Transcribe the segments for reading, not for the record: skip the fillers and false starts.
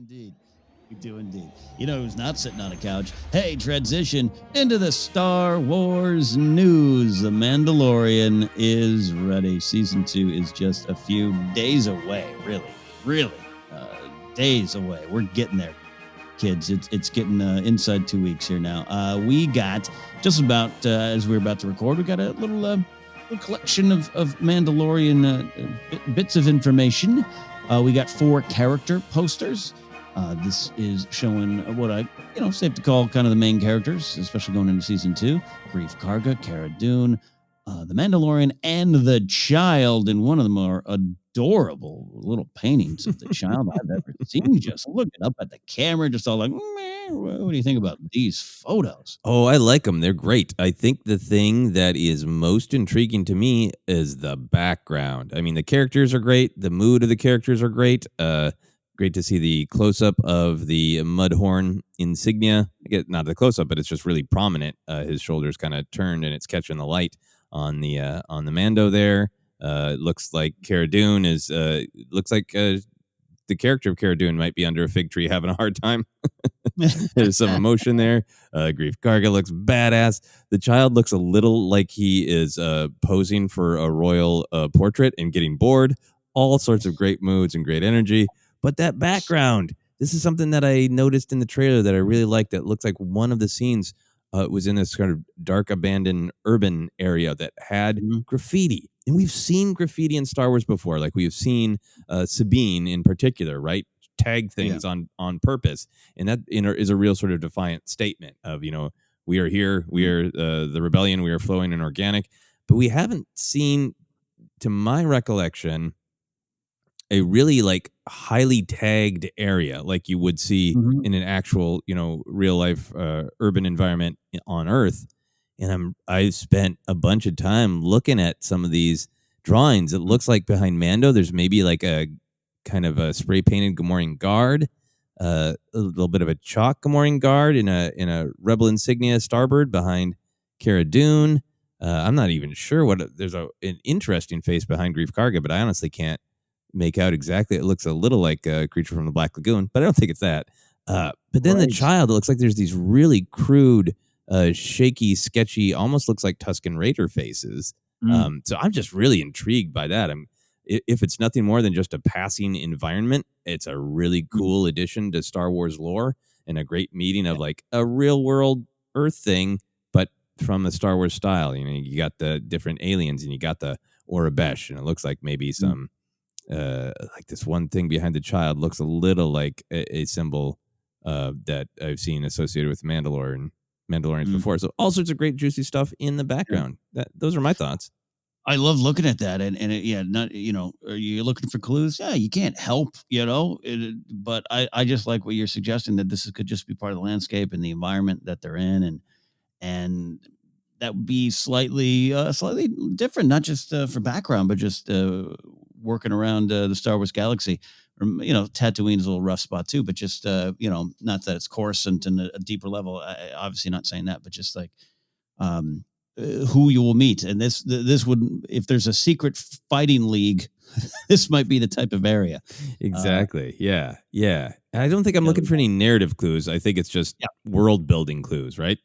indeed. We do indeed. You know who's not sitting on a couch? Hey, transition into the Star Wars news. The Mandalorian is ready. Season 2 is just a few days away. Really. Days away. We're getting there, kids. It's getting inside 2 weeks here now. We got just about, as we're about to record, we got a little collection of Mandalorian bits of information. We got 4 character posters. This is showing what safe to call kind of the main characters, especially going into season 2. Greef Karga, Cara Dune, the Mandalorian, and the child. And one of them are adorable little paintings of the child I've ever seen. Just looking up at the camera, just all like, what do you think about these photos? Oh, I like them. They're great. I think the thing that is most intriguing to me is the background. I mean, the characters are great. The mood of the characters are great. Great to see the close-up of the Mudhorn insignia. Not the close-up, but it's just really prominent. His shoulders kind of turned, and it's catching the light on the Mando there. Looks like Cara Dune is. Looks like the character of Cara Dune might be under a fig tree having a hard time. There's some emotion there. Greef Karga looks badass. The child looks a little like he is posing for a royal portrait and getting bored. All sorts of great moods and great energy. But that background, this is something that I noticed in the trailer that I really liked. That looks like one of the scenes was in this kind of dark, abandoned urban area that had graffiti. And we've seen graffiti in Star Wars before. Like we've seen Sabine in particular, right? Tag things on purpose. And that is a real sort of defiant statement of, we are here, we are the rebellion, we are flowing and organic. But we haven't seen, to my recollection, a really like highly tagged area like you would see in an actual, real life urban environment on Earth. And I've spent a bunch of time looking at some of these drawings. It looks like behind Mando, there's maybe like a kind of a spray painted Gamorrean guard, a little bit of a chalk Gamorrean guard in a Rebel insignia starboard behind Cara Dune. I'm not even sure there's an interesting face behind Greef Karga, but I honestly can't make out exactly. It looks a little like a creature from the Black Lagoon, but I don't think it's that. But then the child, it looks like there's these really crude, shaky, sketchy, almost looks like Tusken Raider faces. So I'm just really intrigued by that. If it's nothing more than just a passing environment, it's a really cool addition to Star Wars lore and a great meeting of like a real world Earth thing, but from the Star Wars style. You got the different aliens and you got the Orabesh, and it looks like maybe some like this one thing behind the child looks a little like a symbol that I've seen associated with Mandalorians before. So all sorts of great juicy stuff in the background. Those are my thoughts. I love looking at that, and not are you looking for clues? Yeah, you can't help, but I just like what you're suggesting, that this could just be part of the landscape and the environment that they're in, and that would be slightly different, not just for background, but just working around the Star Wars galaxy. Tatooine's a little rough spot too, but just not that it's Coruscant and a deeper level. Obviously not saying that, but just like who you will meet. And this would, if there's a secret fighting league, this might be the type of area. Exactly. Yeah. I don't think I'm looking for any narrative clues. I think it's just world building clues, right?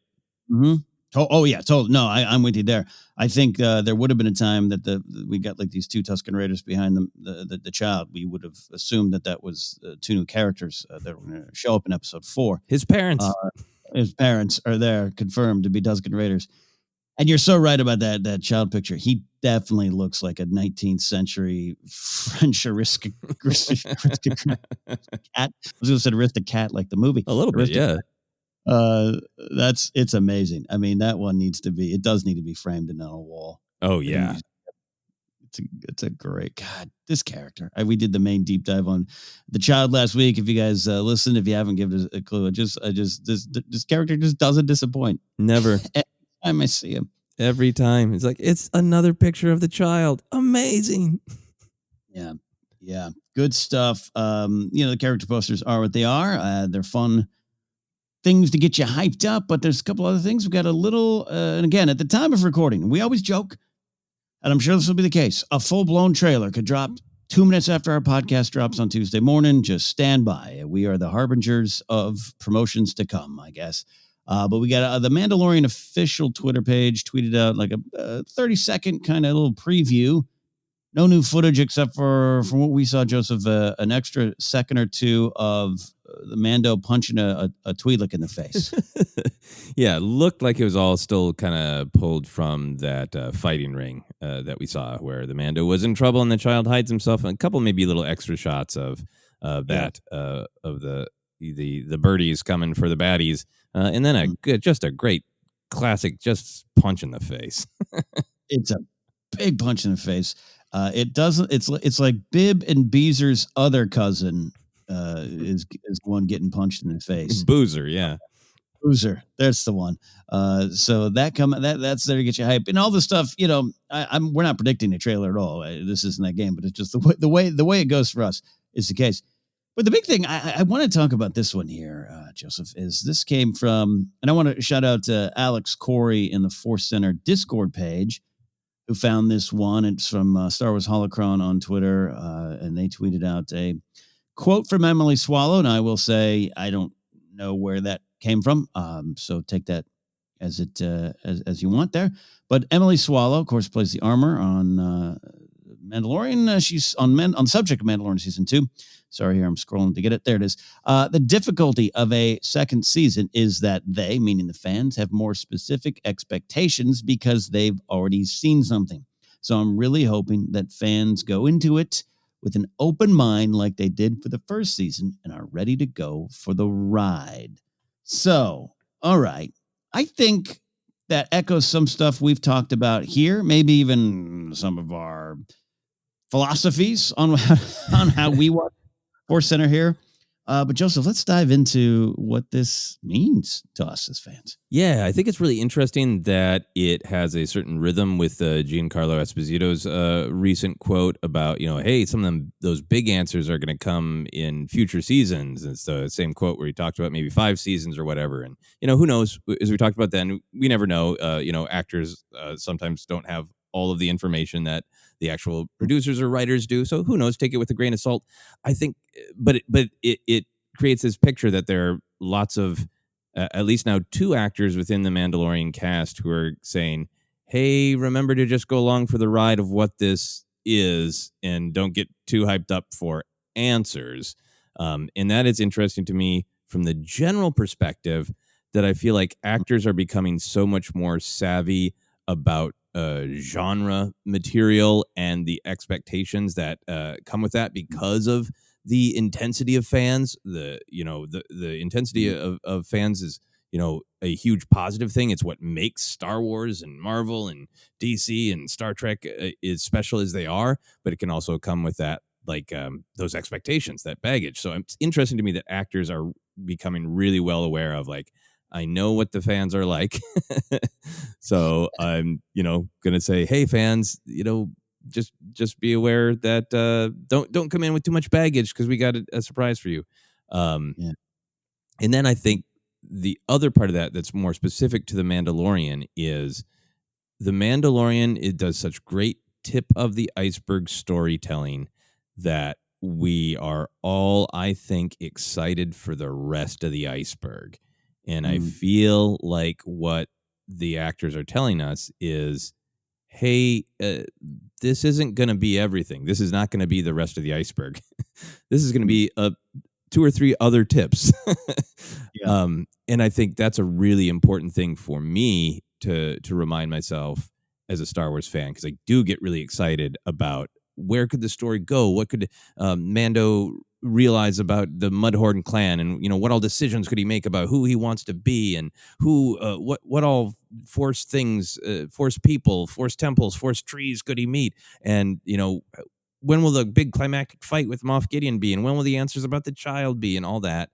Mm-hmm. Oh yeah, totally. No, I'm with you there. I think there would have been a time that we got like these 2 Tusken Raiders behind the child. We would have assumed that was 2 new characters that were going to show up in episode 4. His parents are there, confirmed to be Tusken Raiders. And you're so right about that child picture. He definitely looks like a 19th century French aristocrat. I was going to say aristocrat like the movie. A little bit, yeah. It's amazing. I mean, that one does need to be framed in on a wall. Oh yeah. It's a great, God, this character. We did the main deep dive on the child last week. If you guys listened, if you haven't given a clue, this character just doesn't disappoint. Never. Every time I see him. Every time. It's like, it's another picture of the child. Amazing. Yeah. Good stuff. The character posters are what they are. They're fun things to get you hyped up, but there's a couple other things. We've got a little, and again, at the time of recording, we always joke, and I'm sure this will be the case, a full-blown trailer could drop 2 minutes after our podcast drops on Tuesday morning. Just stand by. We are the harbingers of promotions to come, I guess. But we got the Mandalorian official Twitter page tweeted out like a 30-second kind of little preview. No new footage except for, from what we saw, Joseph, an extra second or two of the Mando punching a Twi'lek in the face. Yeah, looked like it was all still kind of pulled from that fighting ring that we saw where the Mando was in trouble and the child hides himself. And a couple maybe little extra shots of that, of the birdies coming for the baddies. And then just a great classic just punch in the face. It's a big punch in the face. It doesn't. It's like Bib and Beezer's other cousin is one getting punched in the face. Boozer, yeah. Boozer, that's the one. So that's there to get you hype and all the stuff. You know, we're not predicting the trailer at all. This isn't that game, but it's just the way it goes for us is the case. But the big thing I want to talk about this one here, Joseph, is this came from, and I want to shout out to Alex Corey in the ForceCenter Discord page, who found this one. It's from Star Wars Holocron on Twitter, and they tweeted out a quote from Emily Swallow, and I will say I don't know where that came from, so take that as it as you want there. But Emily Swallow, of course, plays the armor on Mandalorian. She's on subject of Mandalorian season 2. Sorry, here I'm scrolling to get it. There it is. The difficulty of a second season is that they, meaning the fans, have more specific expectations because they've already seen something. So I'm really hoping that fans go into it with an open mind like they did for the first season and are ready to go for the ride. So, all right. I think that echoes some stuff we've talked about here, maybe even some of our philosophies on how we watch ForceCenter here. But Joseph, let's dive into what this means to us as fans. Yeah, I think it's really interesting that it has a certain rhythm with Giancarlo Esposito's recent quote about, hey, some of those big answers are going to come in future seasons. It's the same quote where he talked about maybe 5 seasons or whatever. And, who knows, as we talked about then, we never know. Actors sometimes don't have all of the information that the actual producers or writers do. So who knows, take it with a grain of salt. I think, but it creates this picture that there are lots of, at least now 2 actors within the Mandalorian cast who are saying, hey, remember to just go along for the ride of what this is and don't get too hyped up for answers. And that is interesting to me from the general perspective that I feel like actors are becoming so much more savvy about genre material and the expectations that come with that because of the intensity of fans. The intensity of fans is a huge positive thing. It's what makes Star Wars and Marvel and DC and Star Trek as special as they are, but it can also come with that those expectations, that baggage. So it's interesting to me that actors are becoming really well aware of I know what the fans are like. So I'm, going to say, hey, fans, just be aware that don't come in with too much baggage because we got a surprise for you. And then I think the other part of that's more specific to The Mandalorian is The Mandalorian, it does such great tip of the iceberg storytelling that we are all, I think, excited for the rest of the iceberg. And I feel like what the actors are telling us is, hey, this isn't going to be everything. This is not going to be the rest of the iceberg. This is going to be 2 or 3 other tips. And I think that's a really important thing for me to remind myself as a Star Wars fan, because I do get really excited about where could the story go? What could Mando realize about the Mudhorn clan, and what all decisions could he make about who he wants to be, and who what all Force things, Force people, Force temples, Force trees could he meet, and when will the big climactic fight with Moff Gideon be, and when will the answers about the child be, and all that.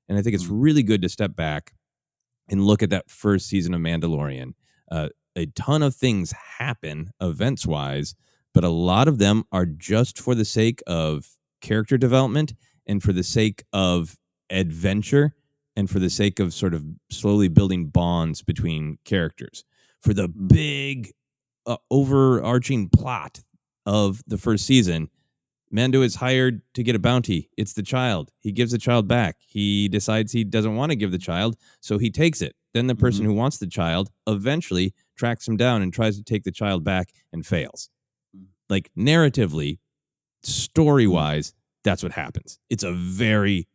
And I think it's really good to step back and look at that first season of Mandalorian. A ton of things happen events wise, but a lot of them are just for the sake of character development and for the sake of adventure and for the sake of sort of slowly building bonds between characters. For the big overarching plot of the first season, Mando is hired to get a bounty. It's the child. He gives the child back. He decides he doesn't want to give the child, so he takes it. Then the person who wants the child eventually tracks him down and tries to take the child back and fails. Like, narratively, story-wise, that's what happens. It's a very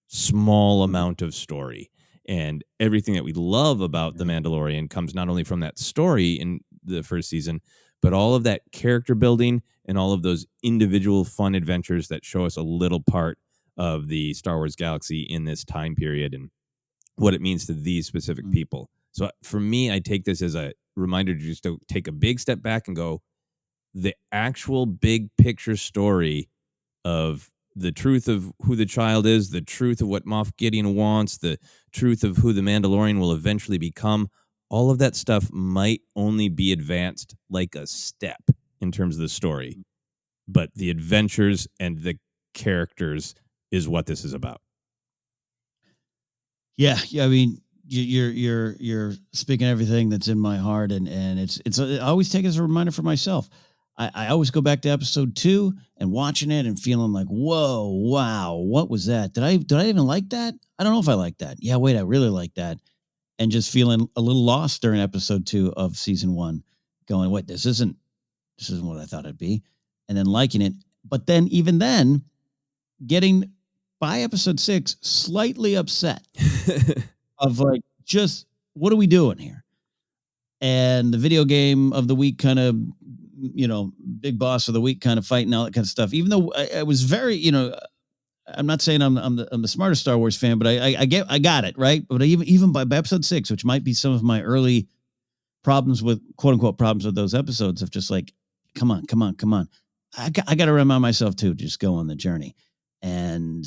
small amount of story. And everything that we love about The Mandalorian comes not only from that story in the first season, but all of that character building and all of those individual fun adventures that show us a little part of the Star Wars galaxy in this time period and what it means to these specific people. So for me, I take this as a reminder to just to take a big step back and go, the actual big picture story of the truth of who the child is, the truth of what Moff Gideon wants, the truth of who the Mandalorian will eventually become, all of that stuff might only be advanced like a step in terms of the story. But the adventures and the characters is what this is about. Yeah. I mean, you're speaking everything that's in my heart, and it's I always take it as a reminder for myself. I always go back to episode 2 and watching it and feeling like, whoa, wow, what was that? Did I even like that? I don't know if I like that. Yeah, wait, I really like that. And just feeling a little lost during episode 2 of season 1, going, wait, this isn't what I thought it'd be, and then liking it. But then even then, getting by episode 6 slightly upset of like, just what are we doing here? And the video game of the week kind of, big boss of the week kind of fighting, all that kind of stuff. Even though I was very, I'm not saying I'm the smartest Star Wars fan, but I got it right. But even by episode 6, which might be some of my early problems with, quote unquote, problems with those episodes of just like, come on. I got to remind myself to just go on the journey. And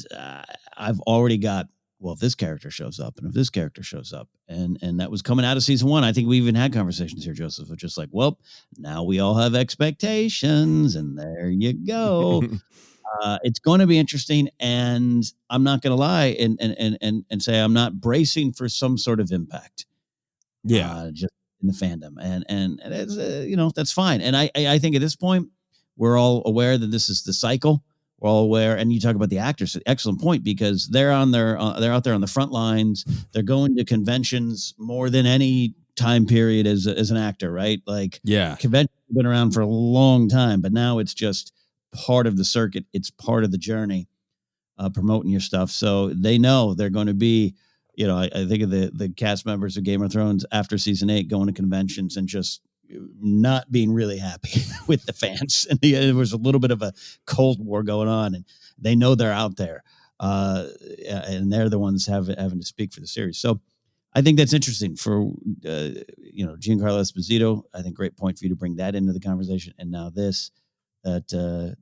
I've already got, well, if this character shows up and if this character shows up, and that was coming out of season 1. I think we even had conversations here, Joseph, of just like, well, now we all have expectations, and there you go. It's going to be interesting, and I'm not going to lie and say I'm not bracing for some sort of impact. Yeah, just in the fandom, and it's, that's fine. And I think at this point we're all aware that this is the cycle. We're all aware, and you talk about the actors. Excellent point, because they're out there on the front lines. They're going to conventions more than any time period as an actor, right? Like, yeah, conventions have been around for a long time, but now it's just part of the circuit. It's part of the journey, promoting your stuff. So they know they're going to be, I think of the cast members of Game of Thrones after season 8 going to conventions and just not being really happy with the fans. And there was a little bit of a Cold War going on, and they know they're out there. And they're the ones having to speak for the series. So I think that's interesting for, Giancarlo Esposito. I think great point for you to bring that into the conversation. And now this, that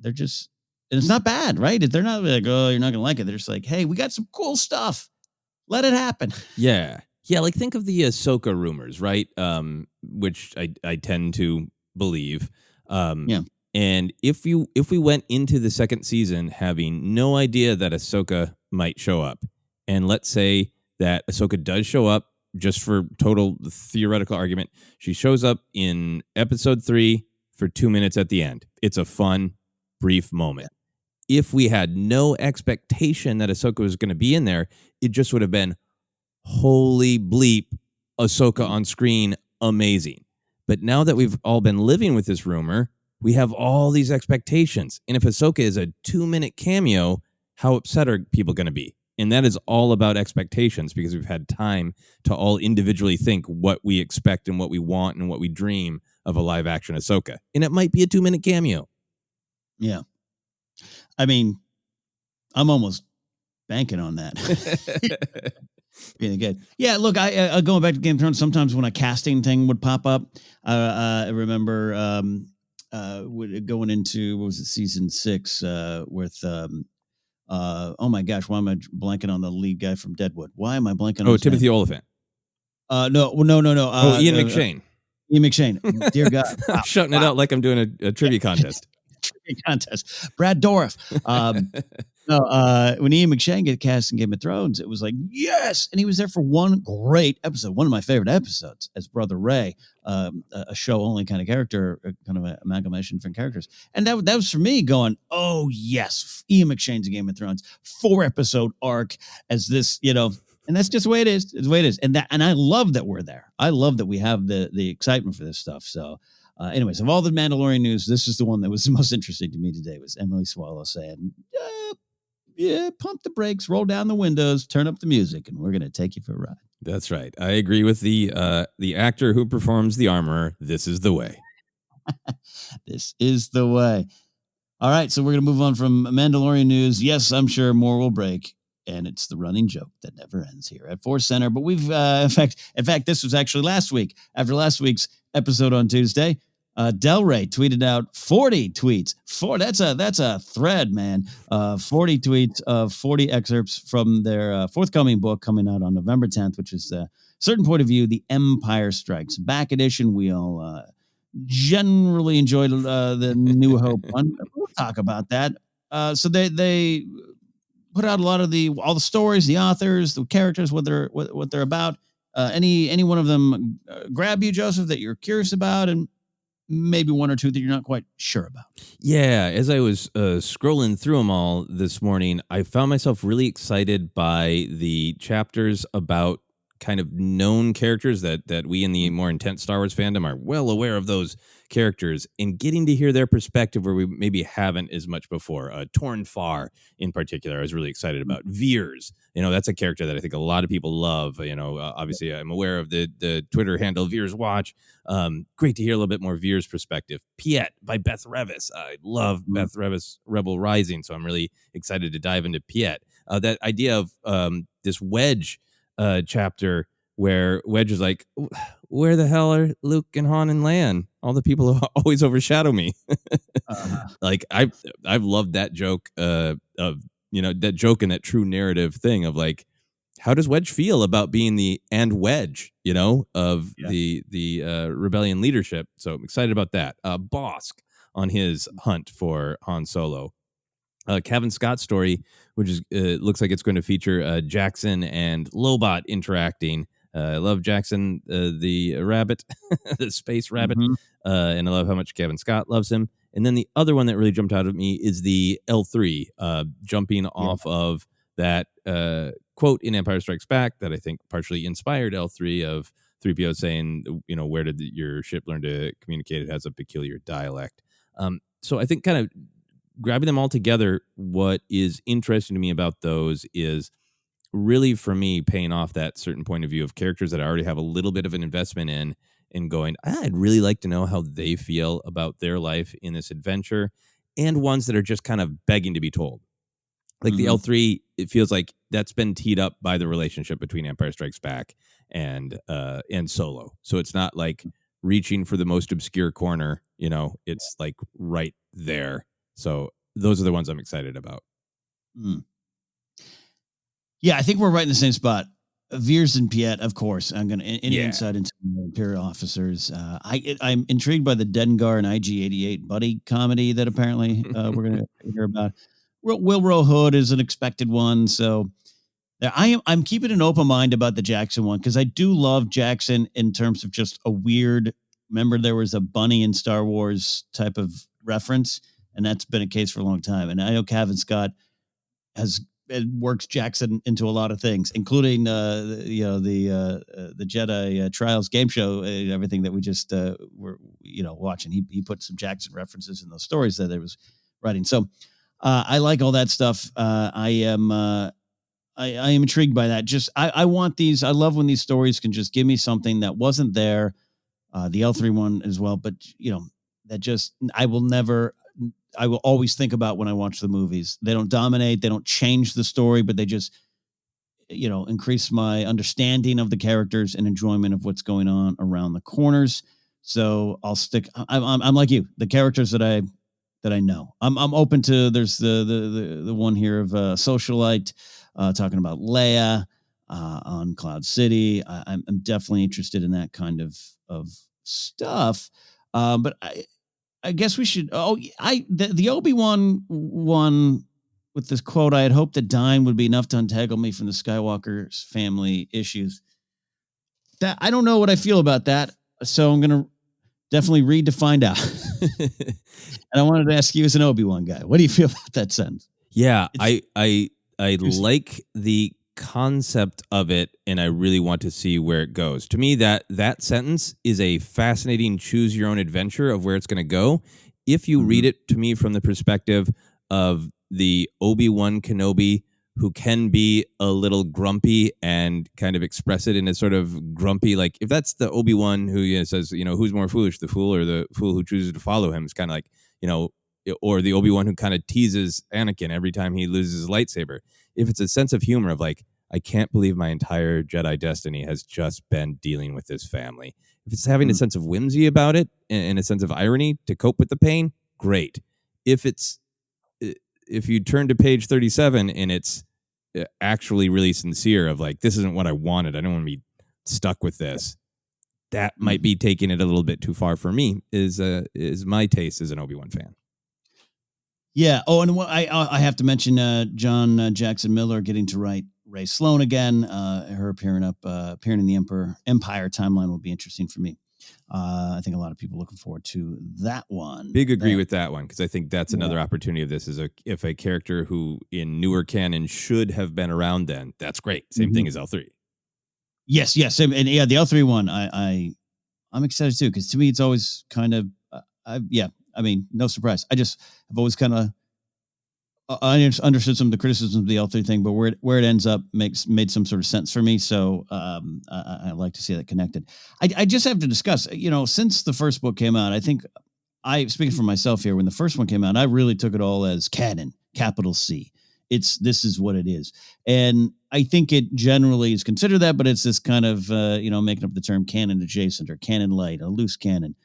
they're just, and it's not bad, right? They're not like, oh, you're not going to like it. They're just like, hey, we got some cool stuff. Let it happen. Yeah. Yeah, like think of the Ahsoka rumors, right? Which I tend to believe. Yeah. And if we went into the second season having no idea that Ahsoka might show up, and let's say that Ahsoka does show up, just for total theoretical argument, she shows up in episode 3 for 2 minutes at the end. It's a fun, brief moment. If we had no expectation that Ahsoka was going to be in there, it just would have been, holy bleep, Ahsoka on screen, amazing. But now that we've all been living with this rumor, we have all these expectations. And if Ahsoka is a 2-minute cameo, how upset are people going to be? And that is all about expectations, because we've had time to all individually think what we expect and what we want and what we dream of a live action Ahsoka. And it might be a 2-minute cameo. Yeah. I mean, I'm almost banking on that. Being good. Yeah, look, I going back to Game of Thrones, sometimes when a casting thing would pop up, I remember going into, what was it, season 6 with oh my gosh, why am I blanking on the lead guy from Deadwood? Why am I blanking on his Timothy name? Oliphant. No. Ian McShane. Ian McShane. Dear God. I'm shutting it out like I'm doing a trivia contest. trivia contest. Brad Dourif. No, when Ian McShane get cast in Game of Thrones, it was like, yes! And he was there for one great episode, one of my favorite episodes as Brother Ray, a show-only kind of character, kind of an amalgamation from characters. And that was for me going, oh, yes, Ian McShane's in Game of Thrones, 4-episode arc as this, and that's just the way it is. It's the way it is. And I love that we're there. I love that we have the excitement for this stuff. So, anyways, of all the Mandalorian news, this is the one that was the most interesting to me today, was Emily Swallow saying, yeah, pump the brakes, roll down the windows, turn up the music, and we're going to take you for a ride. That's right. I agree with the actor who performs the armorer. This is the way. This is the way. All right, so we're going to move on from Mandalorian news. Yes, I'm sure more will break, and it's the running joke that never ends here at ForceCenter. But we've, in fact, this was actually last week. After last week's episode on Tuesday, Del Rey tweeted out 40 tweets. That's a thread, man. 40 tweets of 40 excerpts from their forthcoming book coming out on November 10th, which is a certain point of view, The Empire Strikes Back edition. We all generally enjoyed the New Hope one. We'll talk about that. So they put out a lot of all the stories, the authors, the characters, what they're about. Any one of them grab you, Joseph, that you're curious about, and maybe one or two that you're not quite sure about? Yeah, as I was scrolling through them all this morning, I found myself really excited by the chapters about kind of known characters that we in the more intense Star Wars fandom are well aware of those characters, and getting to hear their perspective where we maybe haven't as much before. Torn Far in particular, I was really excited about. Veers, that's a character that I think a lot of people love. Obviously I'm aware of the Twitter handle Veers Watch. Great to hear a little bit more Veers perspective. Piet by Beth Revis. I love Beth Revis Rebel Rising, so I'm really excited to dive into Piet. That idea of this Wedge chapter where Wedge is like, where the hell are Luke and Han and Leia? All the people who always overshadow me. Like I've loved that joke of that joke and that true narrative thing of like, how does Wedge feel about being the Wedge, of the rebellion leadership? So I'm excited about that. Bosk on his hunt for Han Solo. Kevin Scott's story, which is looks like it's going to feature Jackson and Lobot interacting. I love Jackson, the rabbit, the space rabbit, and I love how much Kevin Scott loves him. And then the other one that really jumped out at me is the L3, jumping off of that quote in Empire Strikes Back that I think partially inspired L3 of 3PO saying, where did your ship learn to communicate? It has a peculiar dialect. So I think kind of grabbing them all together, what is interesting to me about those is really, for me, paying off that certain point of view of characters that I already have a little bit of an investment in, and going, I'd really like to know how they feel about their life in this adventure, and ones that are just kind of begging to be told. Like the L3, it feels like that's been teed up by the relationship between Empire Strikes Back and Solo. So it's not like reaching for the most obscure corner, it's like right there. So those are the ones I'm excited about. Yeah, I think we're right in the same spot. Veers and Piet, of course. I'm going to any insight into the Imperial officers. I'm intrigued by the Dengar and IG-88 buddy comedy that apparently we're going to hear about. Wilbur Hood is an expected one, so I'm keeping an open mind about the Jackson one, because I do love Jackson in terms of just a weird. Remember, there was a bunny in Star Wars type of reference, and that's been a case for a long time. And I know Kevin Scott works Jackson into a lot of things, including the Jedi Trials game show, everything that we just were watching. He put some Jackson references in those stories that I was writing. So I like all that stuff. I am intrigued by that. Just I want these. I love when these stories can just give me something that wasn't there. The L3 one as well, but that just I will always think about when I watch the movies. They don't dominate, they don't change the story, but they just, increase my understanding of the characters and enjoyment of what's going on around the corners. So I'll stick. I'm like you. The characters that I know. I'm open to. There's the one here of Socialite talking about Leia on Cloud City. I'm definitely interested in that kind of stuff. But I guess we should. The Obi-Wan one with this quote. I had hoped that dying would be enough to untangle me from the Skywalker's family issues. That I don't know what I feel about that, so I'm gonna definitely read to find out. And I wanted to ask you as an Obi-Wan guy, what do you feel about that sentence? Yeah, I like the concept of it, and I really want to see where it goes. To me, that sentence is a fascinating choose your own adventure of where it's going to go. If you read it to me from the perspective of the Obi-Wan Kenobi who can be a little grumpy and kind of express it in a sort of grumpy, like if that's the Obi-Wan who says, who's more foolish, the fool or the fool who chooses to follow him, it's kind of like, or the Obi-Wan who kind of teases Anakin every time he loses his lightsaber. If it's a sense of humor of like, I can't believe my entire Jedi destiny has just been dealing with this family. If it's having a sense of whimsy about it and a sense of irony to cope with the pain, great. If you turn to page 37 and it's actually really sincere of like, this isn't what I wanted, I don't want to be stuck with this, that might be taking it a little bit too far for me, is my taste as an Obi-Wan fan. Yeah. Oh, and I have to mention John Jackson Miller getting to write Rey Sloane again. Her appearing in the Empire timeline will be interesting for me. I think a lot of people looking forward to that one. Big agree with that one, because I think that's another opportunity of this is if a character who in newer canon should have been around then, that's great. Same thing as L3. Yes. And yeah, the L3 one, I'm excited too, because to me it's always kind of I mean, no surprise. I've always kind of I understood some of the criticisms of the L3 thing, but where it ends up made some sort of sense for me. So I like to see that connected. I just have to discuss, since the first book came out, I think speaking for myself here, when the first one came out, I really took it all as canon, capital C. This is what it is. And I think it generally is considered that, but it's this kind of, making up the term canon adjacent or canon light, a loose canon.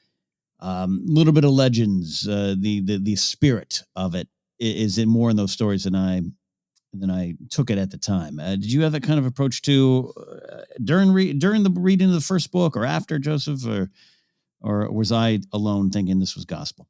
Little bit of legends, the spirit of it is in more in those stories than I took it at the time. Did you have that kind of approach to during the reading of the first book or after, Joseph, or was I alone thinking this was gospel?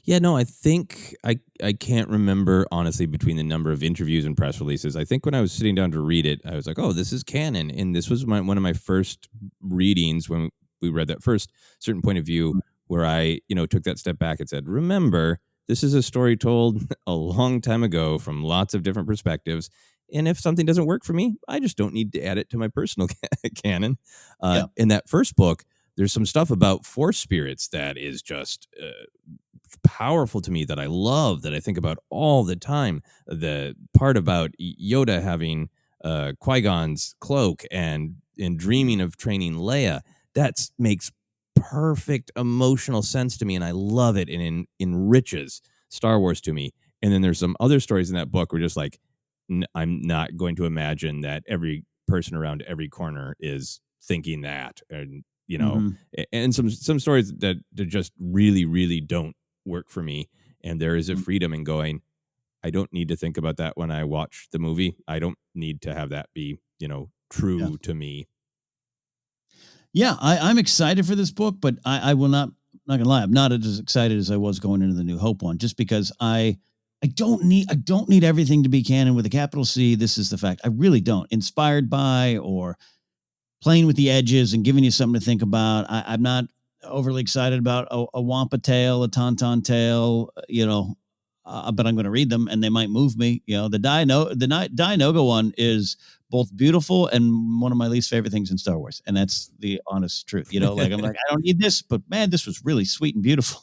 Yeah, no, I think I can't remember honestly between the number of interviews and press releases. I think when I was sitting down to read it, I was like, oh, this is canon. And this was one of my first readings when we read that first certain point of view where I, took that step back and said, remember, this is a story told a long time ago from lots of different perspectives. And if something doesn't work for me, I just don't need to add it to my personal canon. In that first book, there's some stuff about force spirits that is just powerful to me that I love, that I think about all the time. The part about Yoda having Qui-Gon's cloak and dreaming of training Leia, that makes perfect emotional sense to me, and I love it, and it enriches Star Wars to me. And then there's some other stories in that book where just like, I'm not going to imagine that every person around every corner is thinking that, and and some stories that just really, really don't work for me. And there is a freedom in going, I don't need to think about that when I watch the movie. I don't need to have that be, true to me. Yeah, I'm excited for this book, but I will not gonna lie, I'm not as excited as I was going into the New Hope one, just because I don't need everything to be canon with a capital C. This is the fact. I really don't. Inspired by or playing with the edges and giving you something to think about. I'm not overly excited about a Wampa tale, a Tauntaun tale, but I'm going to read them and they might move me. The Dianoga one is both beautiful and one of my least favorite things in Star Wars. And that's the honest truth. I'm like, I don't need this, but man, this was really sweet and beautiful.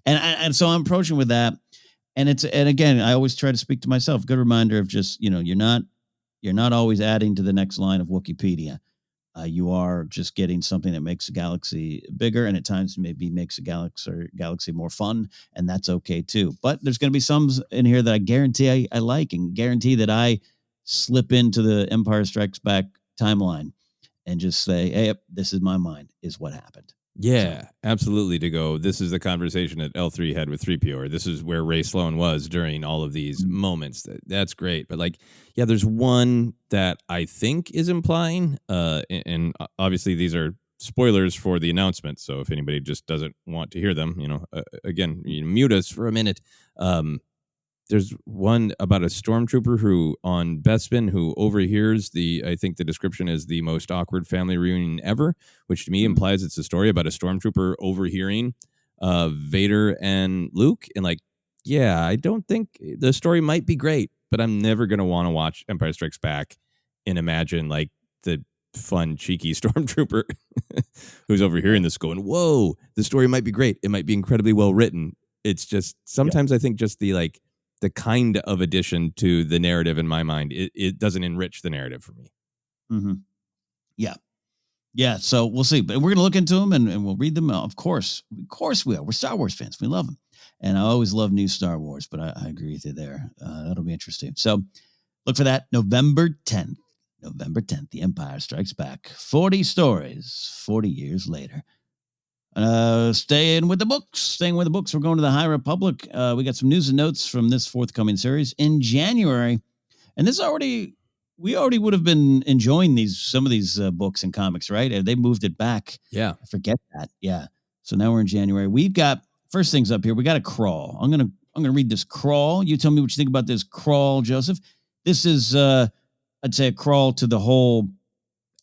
And so I'm approaching with that. And again, I always try to speak to myself. Good reminder of just, you're not always adding to the next line of Wikipedia. You are just getting something that makes a galaxy bigger, and at times maybe makes a galaxy more fun, and that's okay too. But there's going to be some in here that I guarantee I like, and guarantee that I slip into the Empire Strikes Back timeline and just say, hey, this is my mind, is what happened. Yeah, absolutely. To go, this is the conversation that L3 had with 3PO, or this is where Rey Sloane was during all of these moments. That's great. But there's one that I think is implying, and obviously these are spoilers for the announcement. So if anybody just doesn't want to hear them, again, mute us for a minute. There's one about a stormtrooper who on Bespin who overhears I think the description is the most awkward family reunion ever, which to me implies it's a story about a stormtrooper overhearing Vader and Luke. And I don't think the story might be great, but I'm never going to want to watch Empire Strikes Back and imagine the fun, cheeky stormtrooper who's overhearing this going, whoa, the story might be great. It might be incredibly well written. It's just sometimes I think just the kind of addition to the narrative in my mind, it doesn't enrich the narrative for me. Mm-hmm. Yeah. So we'll see, but we're going to look into them and we'll read them. Of course we are. We're Star Wars fans. We love them. And I always love new Star Wars, but I agree with you there. That'll be interesting. So look for that November 10th, The Empire Strikes Back. 40 stories, 40 years later. Staying with the books. We're going to the High Republic. We got some news and notes from this forthcoming series in January. And we already would have been enjoying some of these books and comics, right? They moved it back. Yeah. I forget that. Yeah. So now we're in January. We've got first things up here. We got a crawl. I'm going to read this crawl. You tell me what you think about this crawl, Joseph. This is, I'd say a crawl to the whole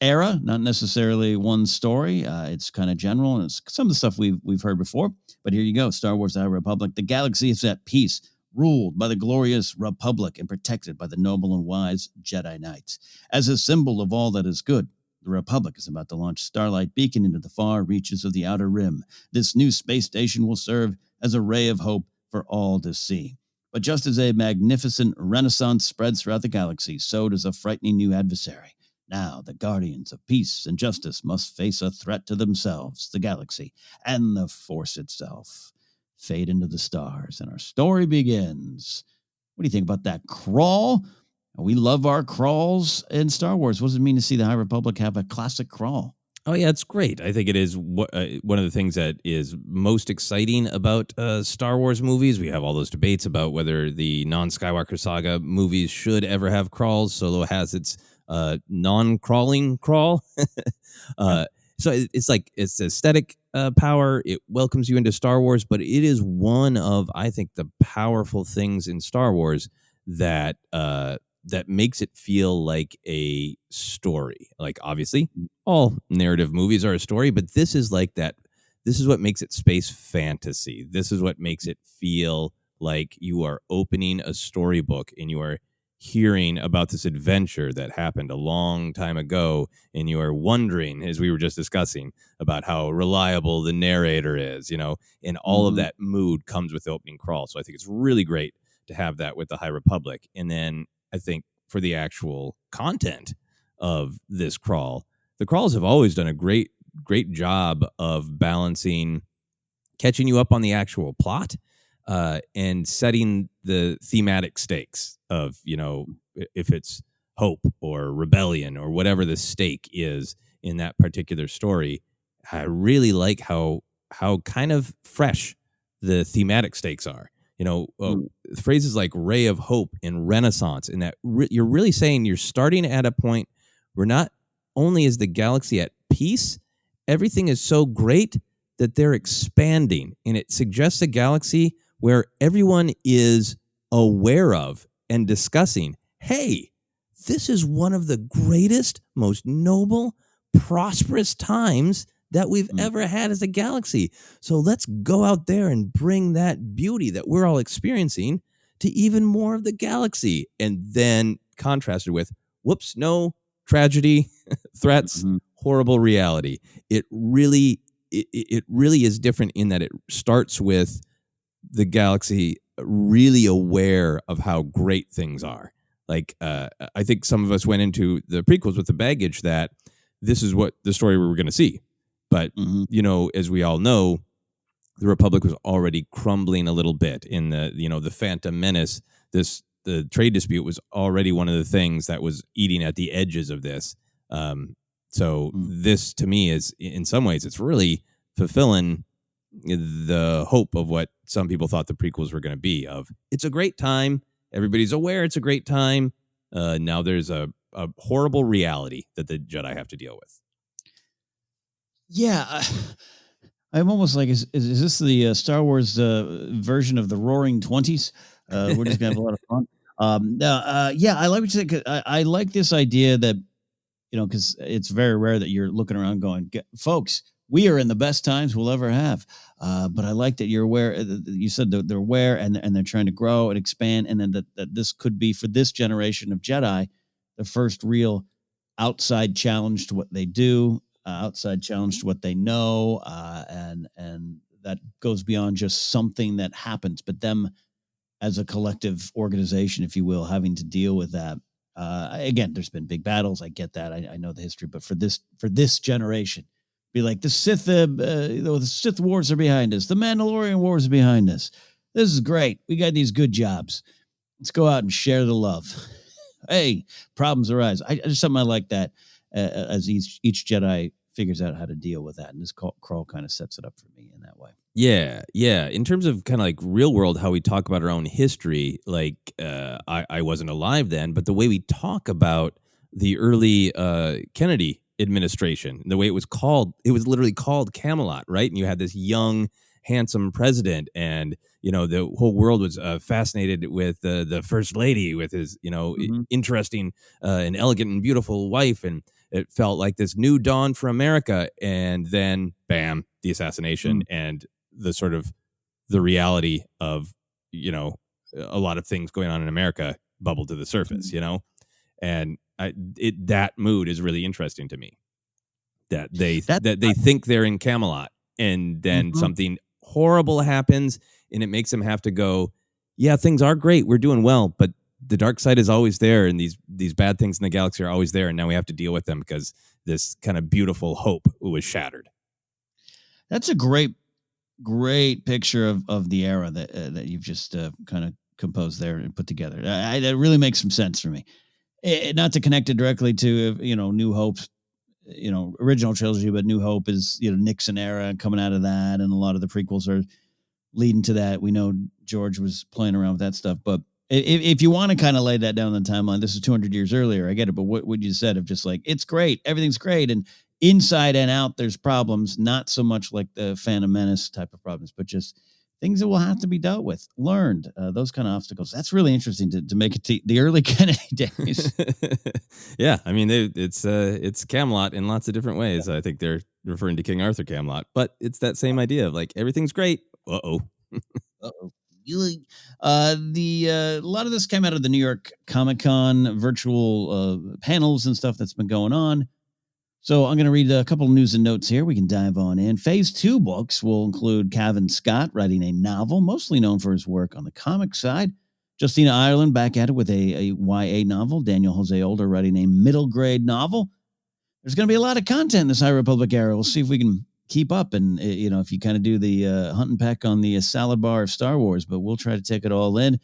era, not necessarily one story. It's kind of general, and it's some of the stuff we've heard before. But here you go. Star Wars: The High Republic. The galaxy is at peace, ruled by the glorious Republic and protected by the noble and wise Jedi Knights. As a symbol of all that is good, the Republic is about to launch Starlight Beacon into the far reaches of the Outer Rim. This new space station will serve as a ray of hope for all to see. But just as a magnificent renaissance spreads throughout the galaxy, so does a frightening new adversary. Now, the guardians of peace and justice must face a threat to themselves, the galaxy, and the Force itself. Fade into the stars, and our story begins. What do you think about that crawl? We love our crawls in Star Wars. What does it mean to see the High Republic have a classic crawl? Oh, yeah, it's great. I think it is one of the things that is most exciting about Star Wars movies. We have all those debates about whether the non-Skywalker saga movies should ever have crawls. Solo has its non-crawling crawl. So it's aesthetic power. It welcomes you into Star Wars, but it is one of, I think, the powerful things in Star Wars that makes it feel like a story. Obviously, all narrative movies are a story, but this is like that. This is what makes it space fantasy. This is what makes it feel like you are opening a storybook and you are hearing about this adventure that happened a long time ago, and you are wondering, as we were just discussing, about how reliable the narrator is, and all of that mood comes with the opening crawl. So I think it's really great to have that with the High Republic. And then I think for the actual content of this crawl, the crawls have always done a great job of balancing, catching you up on the actual plot, and setting the thematic stakes of, if it's hope or rebellion or whatever the stake is in that particular story. I really like how kind of fresh the thematic stakes are. Phrases like ray of hope and renaissance, and that you're really saying you're starting at a point where not only is the galaxy at peace, everything is so great that they're expanding, and it suggests a galaxy where everyone is aware of and discussing, hey, this is one of the greatest, most noble, prosperous times that we've ever had as a galaxy. So let's go out there and bring that beauty that we're all experiencing to even more of the galaxy. And then contrasted with, whoops, no, tragedy, threats, horrible reality. It really is different in that it starts with the galaxy really aware of how great things are. I think some of us went into the prequels with the baggage that this is what the story we were going to see. But, as we all know, the Republic was already crumbling a little bit in the Phantom Menace. The trade dispute was already one of the things that was eating at the edges of this. This, to me, is, in some ways, it's really fulfilling the hope of what some people thought the prequels were going to be, of it's a great time. Everybody's aware it's a great time. Now there's a horrible reality that the Jedi have to deal with. Yeah, I'm almost like, is this the Star Wars version of the Roaring Twenties? We're just gonna have a lot of fun. Yeah, I like what you said. 'Cause I like this idea that, because it's very rare that you're looking around going, folks, we are in the best times we'll ever have. But I like that you're aware. You said that they're aware, and they're trying to grow and expand, and then that this could be for this generation of Jedi, the first real outside challenge to what they do, outside challenge to what they know, and that goes beyond just something that happens, but them as a collective organization, if you will, having to deal with that. Again, there's been big battles. I get that. I know the history, but for this generation, be like the Sith wars are behind us. The Mandalorian wars are behind us. This is great. We got these good jobs. Let's go out and share the love. Hey, problems arise. Just something I like that as each Jedi figures out how to deal with that, and this crawl kind of sets it up for me in that way. Yeah, yeah. In terms of kind of like real world, how we talk about our own history, like I wasn't alive then, but the way we talk about the early Kennedy administration, the way it was literally called Camelot, right? And you had this young, handsome president, and the whole world was fascinated with the first lady, with his Mm-hmm. interesting and elegant and beautiful wife, and it felt like this new dawn for America. And then, bam, the assassination and the sort of the reality of a lot of things going on in America bubble to the surface, and that mood is really interesting to me. That That. they think they're in Camelot, and then Mhm. something horrible happens, and it makes them have to go, yeah, things are great, we're doing well, but the dark side is always there, and these bad things in the galaxy are always there, and now we have to deal with them because this kind of beautiful hope was shattered. That's a great picture of the era that you've just kind of composed there and put together. That really makes some sense for me. Not to connect it directly to New Hope's original trilogy, but New Hope is Nixon era coming out of that, and a lot of the prequels are leading to that. We know George was playing around with that stuff, but if you want to kind of lay that down on the timeline, this is 200 years earlier. I get it, but what you said of just like it's great, everything's great, and inside and out there's problems. Not so much like the Phantom Menace type of problems, but just things that will have to be dealt with, learned, those kind of obstacles. That's really interesting to make it to the early Kennedy days. Yeah, I mean it's Camelot in lots of different ways. I think they're referring to King Arthur Camelot, but it's that same idea of like everything's great. Uh-oh. Uh-oh. A lot of this came out of the New York Comic Con virtual panels and stuff that's been going on. So I'm going to read a couple of news and notes here. We can dive on in. Phase 2 books will include Cavan Scott writing a novel, mostly known for his work on the comic side. Justina Ireland back at it with a YA novel. Daniel Jose Older writing a middle grade novel. There's going to be a lot of content in this High Republic era. We'll see if we can keep up, and if you kind of do the hunt and peck on the salad bar of Star Wars, but we'll try to take it all in.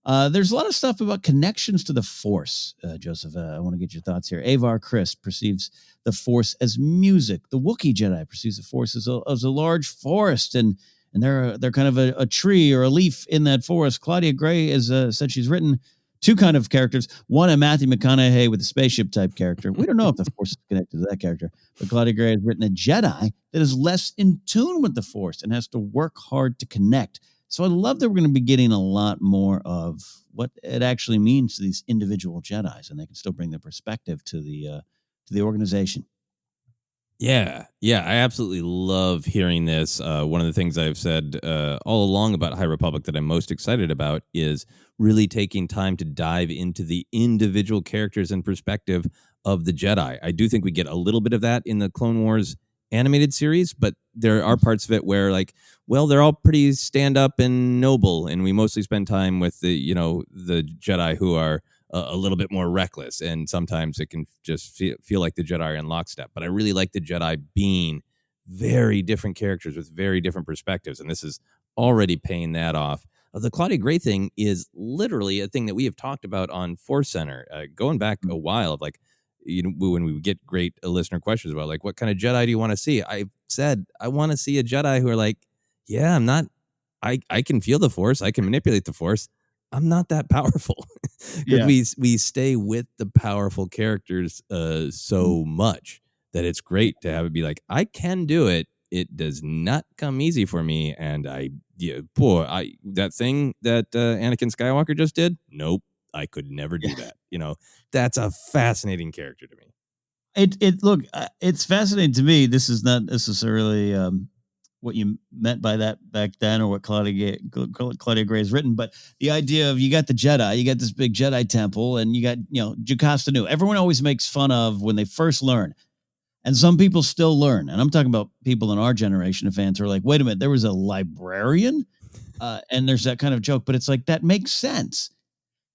There's a lot of stuff about connections to the Force, Joseph. I want to get your thoughts here. Avar Kriss perceives the Force as music. The Wookiee Jedi perceives the Force as a large forest, and they're kind of a tree or a leaf in that forest. Claudia Gray has said she's written two kind of characters. One, a Matthew McConaughey with a spaceship type character. We don't know if the Force is connected to that character, but Claudia Gray has written a Jedi that is less in tune with the Force and has to work hard to connect. So I love that we're going to be getting a lot more of what it actually means to these individual Jedis, and they can still bring their perspective to the organization. Yeah, yeah, I absolutely love hearing this. One of the things I've said all along about High Republic that I'm most excited about is really taking time to dive into the individual characters and perspective of the Jedi. I do think we get a little bit of that in the Clone Wars animated series, but there are parts of it where, like, well, they're all pretty stand up and noble, and we mostly spend time with the Jedi who are a little bit more reckless, and sometimes it can just feel like the Jedi are in lockstep. But I really like the Jedi being very different characters with very different perspectives, and this is already paying that off. The Claudia Gray thing is literally a thing that we have talked about on ForceCenter, going back a while, of like, when we get great listener questions about like, what kind of Jedi do you want to see? I said, I want to see a Jedi who are like, yeah, I can feel the Force. I can manipulate the Force. I'm not that powerful, because Yeah. we stay with the powerful characters so much that it's great to have it be like, I can do it. It does not come easy for me. And that thing that Anakin Skywalker just did, nope, I could never do that. That's a fascinating character to me. It's fascinating to me. This is not necessarily what you meant by that back then, or what Claudia Gray has written, but the idea of, you got the Jedi, you got this big Jedi temple, and you got Jocasta Nu. Everyone always makes fun of when they first learn, and some people still learn. And I'm talking about people in our generation of fans who are like, wait a minute, there was a librarian, and there's that kind of joke, but it's like, that makes sense.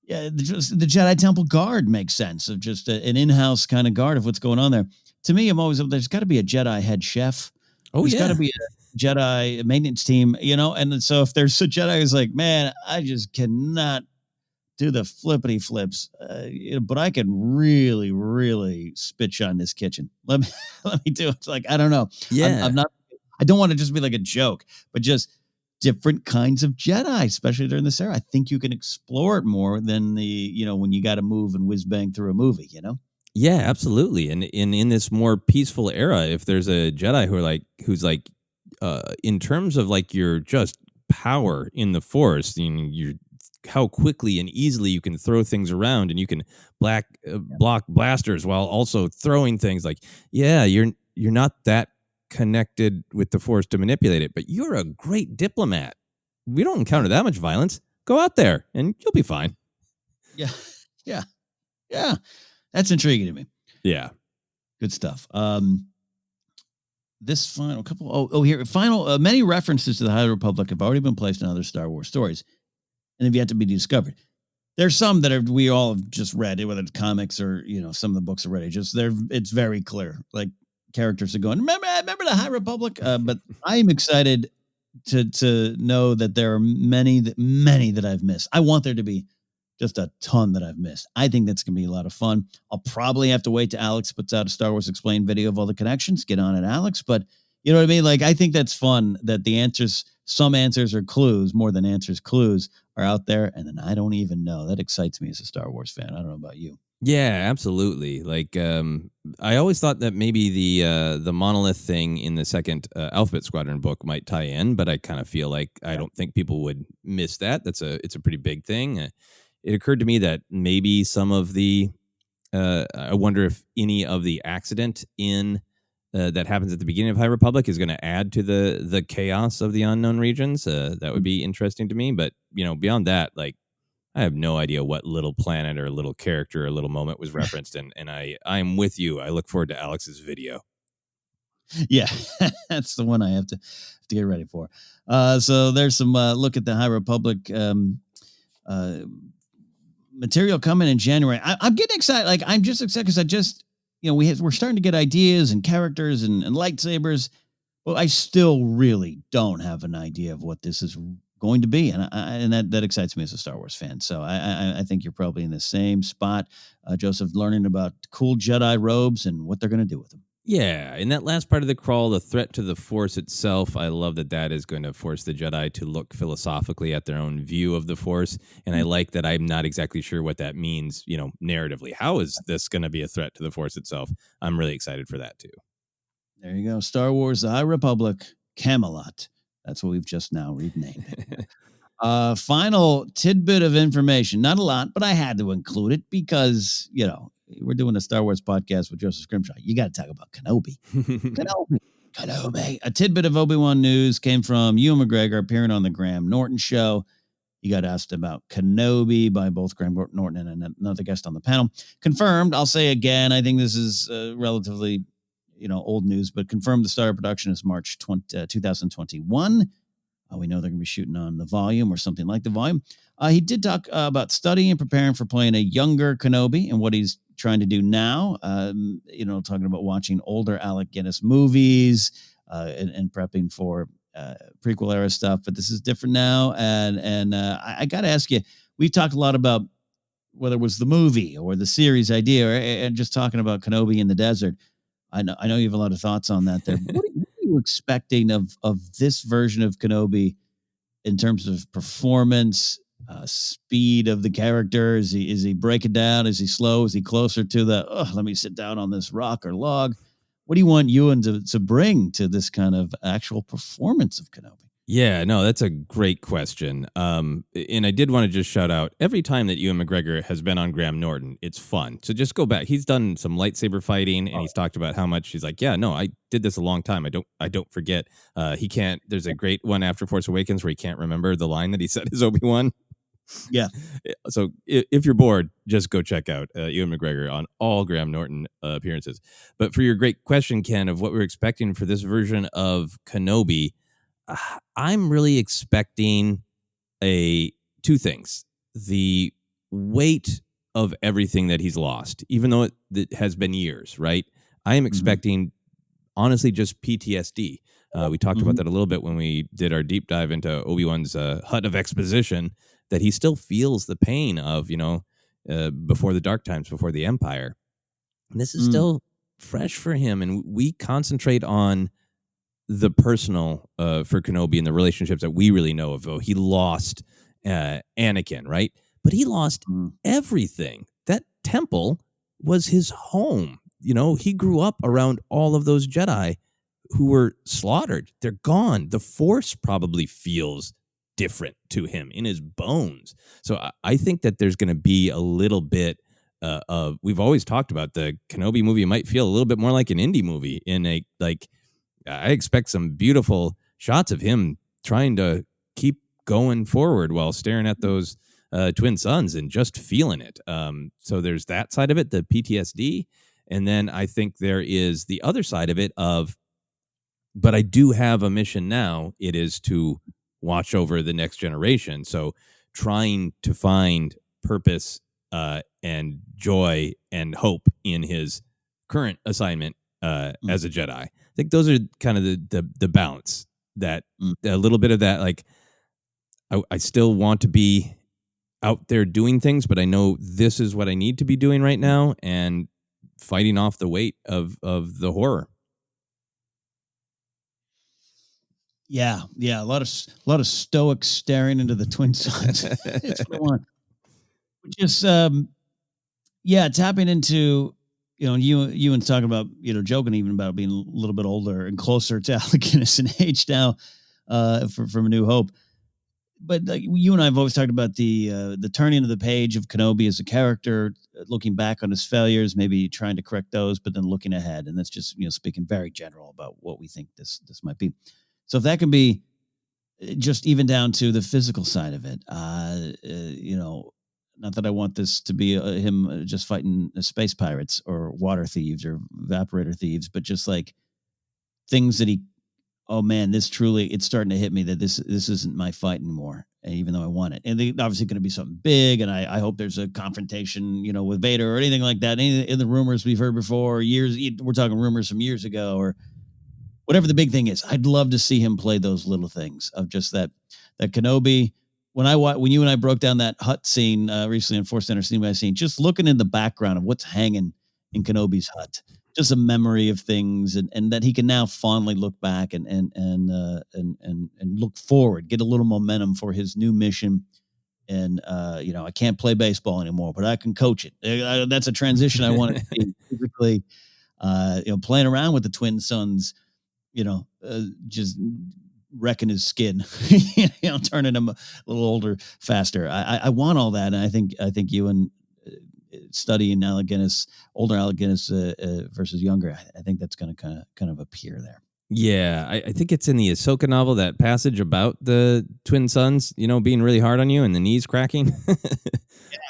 Yeah, the Jedi Temple guard makes sense, of just an in-house kind of guard of what's going on there. To me, there's got to be a Jedi head chef. Oh, There's yeah. got to be a Jedi maintenance team, and so if there's a Jedi who's like, man, I just cannot do the flippity flips, but I can really, really spit shine this kitchen. Let me do it. It's like, I don't know. Yeah. I'm not. I don't want to just be like a joke, but just different kinds of Jedi, especially during this era. I think you can explore it more than when you got to move and whiz bang through a movie, Yeah, absolutely. And in this more peaceful era, if there's a Jedi who's like, in terms of like your just power in the Force, you're how quickly and easily you can throw things around, and you can block blasters while also throwing things. Like, yeah, you're not that connected with the Force to manipulate it, but you're a great diplomat. We don't encounter that much violence. Go out there and you'll be fine. Yeah. That's intriguing to me. Yeah. Good stuff. This final couple. Here, final. Many references to the High Republic have already been placed in other Star Wars stories, and have yet to be discovered. There's some that we all have just read, whether it's comics or some of the books already. It's very clear. Like, characters are going, remember the High Republic. But I am excited to know that there are many that I've missed. I want there to be just a ton that I've missed. I think that's going to be a lot of fun. I'll probably have to wait till Alex puts out a Star Wars Explained video of all the connections. Get on it, Alex. But you know what I mean? Like, I think that's fun that some answers are clues, more than answers, clues are out there. And then I don't even know. That excites me as a Star Wars fan. I don't know about you. Yeah, absolutely. Like, I always thought that maybe the monolith thing in the second Alphabet Squadron book might tie in, but I kind of feel like I don't think people would miss that. It's a pretty big thing. It occurred to me that maybe some of the I wonder if any of the accident in that happens at the beginning of High Republic is going to add to the chaos of the unknown regions. That would be interesting to me. But beyond that, like, I have no idea what little planet or little character or little moment was referenced, and I'm with you. I look forward to Alex's video. Yeah, that's the one I have to get ready for. So there's some look at the High Republic material coming in January. I'm getting excited. Like, I'm just excited because we're starting to get ideas and characters and lightsabers. Well, I still really don't have an idea of what this is going to be, and that excites me as a Star Wars fan. So I think you're probably in the same spot, Joseph, learning about cool Jedi robes and what they're going to do with them. Yeah, in that last part of the crawl, the threat to the Force itself, I love that is going to force the Jedi to look philosophically at their own view of the Force, and I like that I'm not exactly sure what that means, narratively. How is this going to be a threat to the Force itself? I'm really excited for that, too. There you go. Star Wars, the High Republic, Camelot. That's what we've just now renamed it. Final tidbit of information. Not a lot, but I had to include it because, we're doing a Star Wars podcast with Joseph Scrimshaw. You got to talk about Kenobi. Kenobi. A tidbit of Obi-Wan news came from Ewan McGregor appearing on the Graham Norton show. He got asked about Kenobi by both Graham Norton and another guest on the panel. Confirmed, I'll say again, I think this is relatively old news, but confirmed the start of production is March 2021. We know they're going to be shooting on the volume or something like the volume. He did talk about studying and preparing for playing a younger Kenobi and what he's trying to do now. Talking about watching older Alec Guinness movies and prepping for prequel era stuff. But this is different now. And I got to ask you, we've talked a lot about whether it was the movie or the series idea and just talking about Kenobi in the desert. I know you have a lot of thoughts on that there. What are you expecting of this version of Kenobi in terms of performance, speed of the character? Is he breaking down? Is he slow? Is he closer to the let me sit down on this rock or log? what do you want Ewan to bring to this kind of actual performance of Kenobi? Yeah, no, that's a great question. And I did want to just shout out every time that Ewan McGregor has been on Graham Norton, it's fun. So just go back. He's done some lightsaber fighting, and he's talked about how much he's like, yeah, no, I did this a long time. I don't forget. He can't. There's a great one after Force Awakens where he can't remember the line that he said as Obi-Wan. Yeah. So if you're bored, just go check out Ewan McGregor on all Graham Norton appearances. But for your great question, Ken, of what we're expecting for this version of Kenobi, I'm really expecting two things: the weight of everything that he's lost, even though it has been years, right? I am expecting, honestly, just PTSD. We talked about that a little bit when we did our deep dive into Obi-Wan's hut of exposition, that he still feels the pain of, before the dark times, before the Empire. And this is still fresh for him. And we concentrate on the personal for Kenobi and the relationships that we really know of. Oh, he lost Anakin, right? But he lost everything. That temple was his home. He grew up around all of those Jedi who were slaughtered. They're gone. The Force probably feels different to him in his bones. So I think that there's going to be a little bit of, we've always talked about the Kenobi movie might feel a little bit more like an indie movie I expect some beautiful shots of him trying to keep going forward while staring at those twin suns and just feeling it. So there's that side of it, the PTSD. And then I think there is the other side of it but I do have a mission now. It is to watch over the next generation. So trying to find purpose and joy and hope in his current assignment as a Jedi. I think those are kind of the balance, that a little bit of that, like I still want to be out there doing things, but I know this is what I need to be doing right now, and fighting off the weight of the horror. Yeah, a lot of stoic staring into the twin suns. It's what I want. Just tapping into, Ewan's talking about, joking even about being a little bit older and closer to Alec Guinness in age now, from A New Hope. But you and I have always talked about the turning of the page of Kenobi as a character, looking back on his failures, maybe trying to correct those, but then looking ahead. And that's just, speaking very general about what we think this might be. So if that can be just even down to the physical side of it, not that I want this to be him just fighting space pirates or water thieves or evaporator thieves, but just like things that oh man, it's starting to hit me that this isn't my fight anymore, even though I want it. And obviously going to be something big, and I hope there's a confrontation, with Vader or anything like that. Any in the rumors we've heard before, we're talking rumors from years ago, or whatever the big thing is. I'd love to see him play those little things of just that Kenobi. When you and I broke down that hut scene recently in ForceCenter Cinema scene, just looking in the background of what's hanging in Kenobi's hut, just a memory of things, and that he can now fondly look back and look forward, get a little momentum for his new mission. And I can't play baseball anymore, but I can coach it. That's a transition I want to see physically. Playing around with the twin sons, just wrecking his skin, turning him a little older faster. I want all that, and I think Ewan studying Alec Guinness, older Alec Guinness versus younger, I think that's going to kind of appear there. Yeah, I think it's in the Ahsoka novel, that passage about the twin sons, being really hard on you and the knees cracking.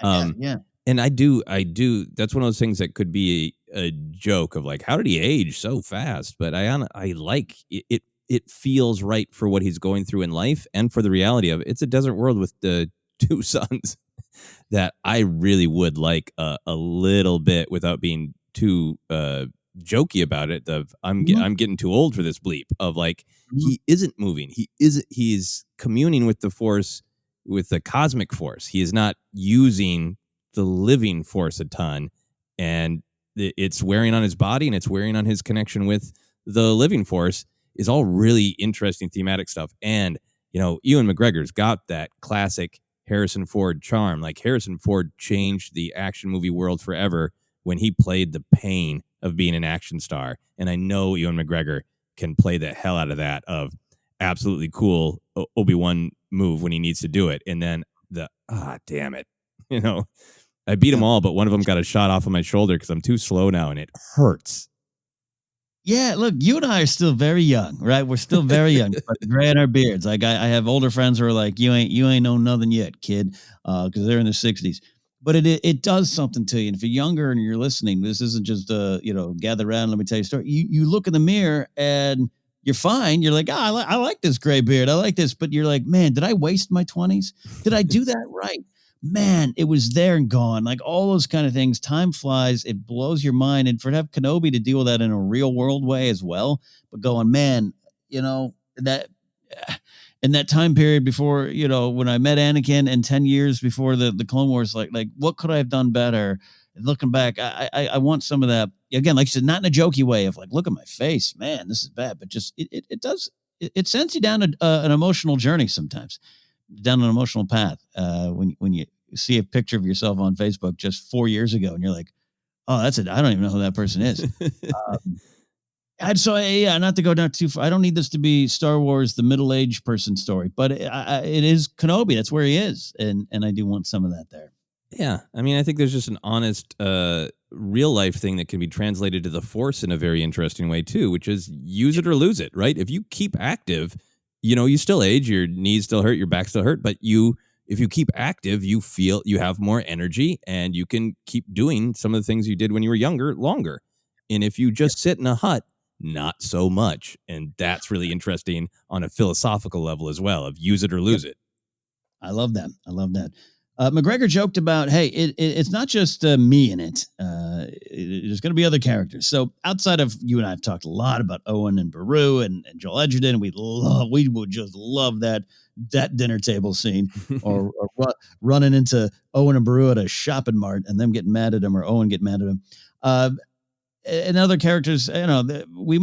Yeah. And I do. That's one of those things that could be a joke of like, how did he age so fast? But I like it. It feels right for what he's going through in life and for the reality of it. It's a desert world with the two sons that I really would like a little bit, without being too jokey about it. I'm getting too old for this bleep of like, he isn't moving. He's communing with the Force, with the cosmic Force. He is not using the living Force a ton, and it's wearing on his body, and it's wearing on his connection with the living Force. Is all really interesting thematic stuff. And, Ewan McGregor's got that classic Harrison Ford charm. Like, Harrison Ford changed the action movie world forever when he played the pain of being an action star. And I know Ewan McGregor can play the hell out of that, of absolutely cool Obi-Wan move when he needs to do it. And then damn it. I beat them all, but one of them got a shot off of my shoulder because I'm too slow now and it hurts. Yeah, look, you and I are still very young, right? We're still very young, gray in our beards. Like I have older friends who are like, you ain't know nothing yet, kid, because they're in their 60s. But it does something to you. And if you're younger and you're listening, this isn't just gather around, let me tell you a story. You look in the mirror and you're fine. You're like, I like this gray beard. I like this. But you're like, man, did I waste my 20s? Did I do that right? Man, it was there and gone. Like all those kind of things. Time flies. It blows your mind. And for have Kenobi to deal with that in a real world way as well, but going, man, that in that time period before, when I met Anakin and 10 years before the Clone Wars, like what could I have done better? And looking back, I want some of that again, like you said, not in a jokey way of like, look at my face, man, this is bad, but just it does, it sends you down an emotional journey sometimes. Down an emotional path when you see a picture of yourself on Facebook just 4 years ago and you're like, oh, that's it. I don't even know who that person is. Not to go down too far. I don't need this to be Star Wars, the middle-aged person story, but it is Kenobi. That's where he is. And I do want some of that there. Yeah. I mean, I think there's just an honest real life thing that can be translated to the Force in a very interesting way too, which is use it or lose it, right? If you keep active, you still age, your knees still hurt, your back still hurt, but if you keep active, you feel you have more energy and you can keep doing some of the things you did when you were younger longer. And if you just sit in a hut, not so much. And that's really interesting on a philosophical level as well, of use it or lose it. I love that. McGregor joked about, hey, it's not just me in it. There's going to be other characters. So outside of you and I have talked a lot about Owen and Beru and Joel Edgerton. We would just love that dinner table scene or running into Owen and Beru at a shopping mart and them getting mad at him or Owen getting mad at him. And other characters, we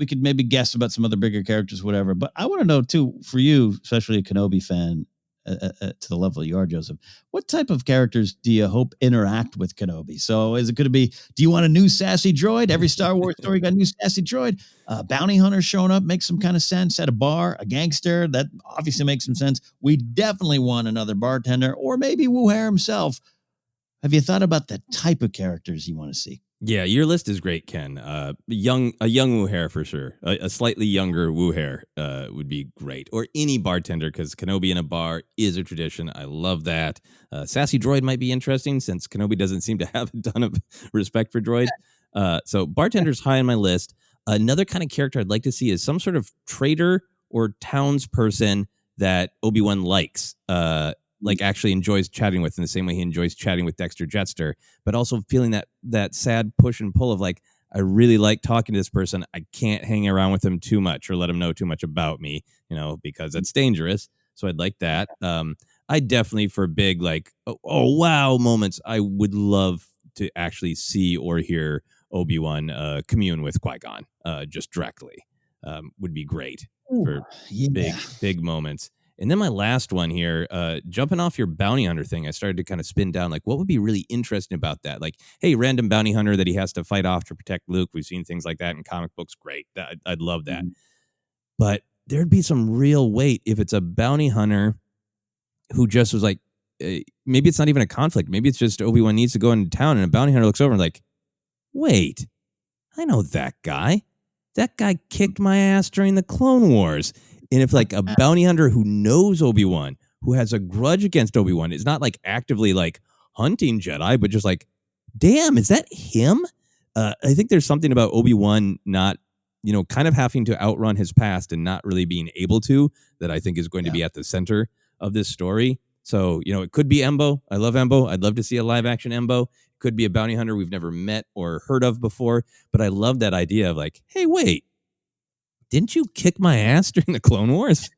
could maybe guess about some other bigger characters, whatever. But I want to know too, for you, especially a Kenobi fan, to the level you are, Joseph, what type of characters do you hope interact with Kenobi? So is it going to be, do you want a new sassy droid? Every Star Wars story got a new sassy droid. Bounty hunter showing up makes some kind of sense at a bar. A gangster, that obviously makes some sense. We definitely want another bartender or maybe Wuher himself. Have you thought about the type of characters you want to see? Yeah, your list is great, Ken. A young Wuher for sure. A slightly younger Wuher would be great, or any bartender, because Kenobi in a bar is a tradition. I love that. Sassy droid might be interesting since Kenobi doesn't seem to have a ton of respect for droids. So bartender's high on my list. Another kind of character I'd like to see is some sort of trader or townsperson that Obi-Wan likes. Like actually enjoys chatting with in the same way he enjoys chatting with Dexter Jetster, but also feeling that sad push and pull of like, I really like talking to this person. I can't hang around with him too much or let him know too much about me, because it's dangerous. So I'd like that. I definitely, for big, like, oh wow moments, I would love to actually see or hear Obi-Wan commune with Qui-Gon just directly. Would be great for big moments. And then my last one here, jumping off your bounty hunter thing, I started to kind of spin down, like, what would be really interesting about that? Like, hey, random bounty hunter that he has to fight off to protect Luke. We've seen things like that in comic books. Great. I'd love that. But there'd be some real weight if it's a bounty hunter who just was like, maybe it's not even a conflict. Maybe it's just Obi-Wan needs to go into town and a bounty hunter looks over and like, wait, I know that guy. That guy kicked my ass during the Clone Wars. And if like a bounty hunter who knows Obi-Wan, who has a grudge against Obi-Wan, is not like actively like hunting Jedi, but just like, damn, is that him? I think there's something about Obi-Wan not, kind of having to outrun his past and not really being able to, that I think is going to be at the center of this story. So, it could be Embo. I love Embo. I'd love to see a live action Embo. It could be a bounty hunter we've never met or heard of before. But I love that idea of like, hey, wait. Didn't you kick my ass during the Clone Wars?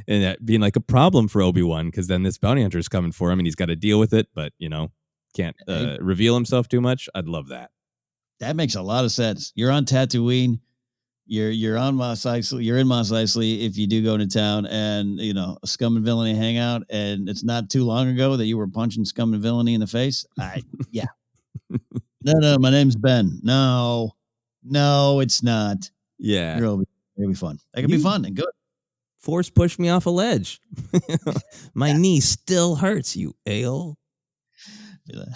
And that being like a problem for Obi-Wan, because then this bounty hunter is coming for him and he's got to deal with it, but, can't reveal himself too much. I'd love that. That makes a lot of sense. You're on Tatooine. You're on Mos Eisley. You're in Mos Eisley if you do go to town and, a scum and villainy hangout. And it's not too long ago that you were punching scum and villainy in the face. Yeah. No, my name's Ben. No, it's not. Yeah. It'll be fun. That could be You fun and good. force pushed me off a ledge. My knee still hurts, you ale.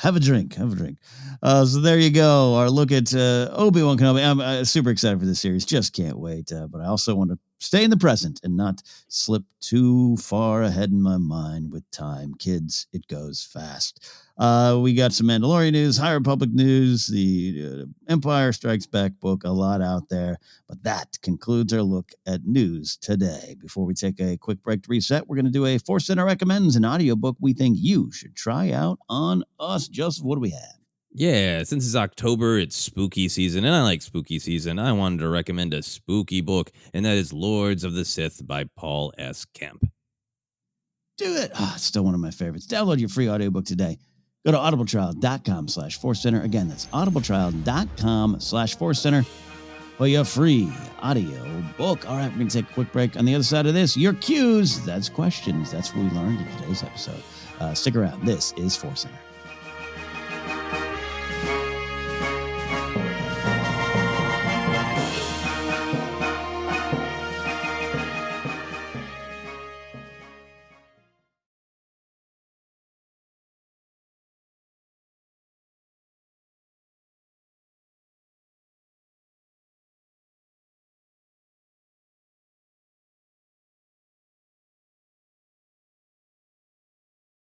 Have a drink. Have a drink. So there you go. Our look at Obi-Wan Kenobi. I'm super excited for this series. Just can't wait. But I also want to stay in the present and not slip too far ahead in my mind with time. Kids, it goes fast. We got some Mandalorian news, High Republic news, the Empire Strikes Back book, a lot out there. But that concludes our look at news today. Before we take a quick break to reset, we're going to do a ForceCenter Recommends, an audiobook we think you should try out on us. Joseph, what do we have? Yeah, since it's October, it's spooky season, and I like spooky season. I wanted to recommend a spooky book, and that is Lords of the Sith by Paul S. Kemp. Do it. It's still one of my favorites. Download your free audiobook today. Go to audibletrial.com/ForceCenter. Again, that's audibletrial.com/ForceCenter for your free audio book. All right, we're going to take a quick break. On the other side of this, your cues, that's questions. That's what we learned in today's episode. Stick around. This is ForceCenter.